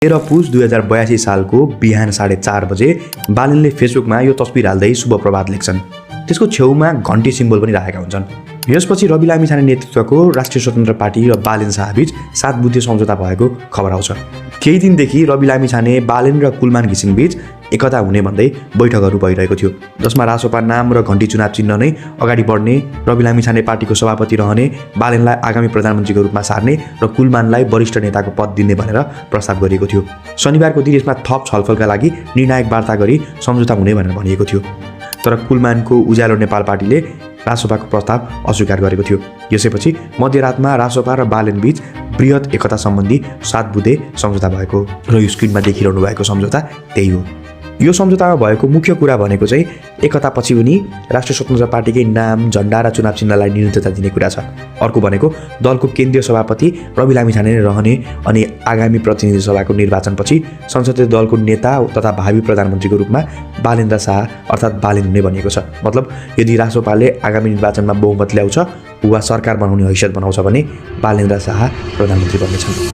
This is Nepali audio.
13 पुस 2082 सालको बिहान 4:30 बजे बालेनले फेसबुकमा यो तस्बिर हाल्दै शुभ प्रभात लेख्छन्। त्यसको छेउमा घन्टी सिम्बल पनि राखेका हुन्छन्। यसपछि रवि लामिछाने नेतृत्वको राष्ट्रिय स्वतन्त्र पार्टी र बालेन शाहबीच 7 बुँदे सम्झौता भएको खबर आउँछ। केही दिनदेखि रवि लामिछाने, बालेन र कुलमान घिसिङबीच एकता हुने भन्दै बैठकहरू भइरहेको थियो, जसमा रासोपा नाम र घन्टी चुनाव चिन्ह नै अगाडि बढ्ने, रवि लामिछाने पार्टीको सभापति रहने, बालेनलाई आगामी प्रधानमन्त्रीको रूपमा सार्ने र कुलमानलाई वरिष्ठ नेताको पद दिने भनेर प्रस्ताव गरिएको थियो। शनिबारको दिन यसमा थप छलफलका लागि निर्णायक वार्ता गरी सम्झौता हुने भनेर भनिएको थियो। तर कुलमानको उज्यालो नेपाल पार्टीले रासोपाको प्रस्ताव अस्वीकार गरेको थियो। यसैपछि मध्यरातमा रासोपा र बालेनबीच बृहत एकता सम्बन्धी 7 बुँदे सम्झौता भएको र यो स्क्रिनमा देखिरहनु भएको सम्झौता त्यही हो। यो सम्झौतामा भएको मुख्य कुरा भनेको चाहिँ एकतापछि पनि राष्ट्रिय स्वतन्त्र पार्टीकै नाम, झण्डा र चुनाव चिन्हलाई निरन्तरता दिने कुरा छ। अर्को भनेको दलको केन्द्रीय सभापति रवि लामिछाने नै रहने अनि आगामी प्रतिनिधि सभाको निर्वाचनपछि संसदीय दलको नेता तथा भावी प्रधानमन्त्रीको रूपमा बालेन्द्र शाह अर्थात् बालेन हुने भनिएको छ। मतलब यदि रासोपाले आगामी निर्वाचनमा बहुमत ल्याउँछ वा सरकार बनाउने हैसियत बनाउँछ भने बालेन्द्र शाह प्रधानमन्त्री बन्नेछन्।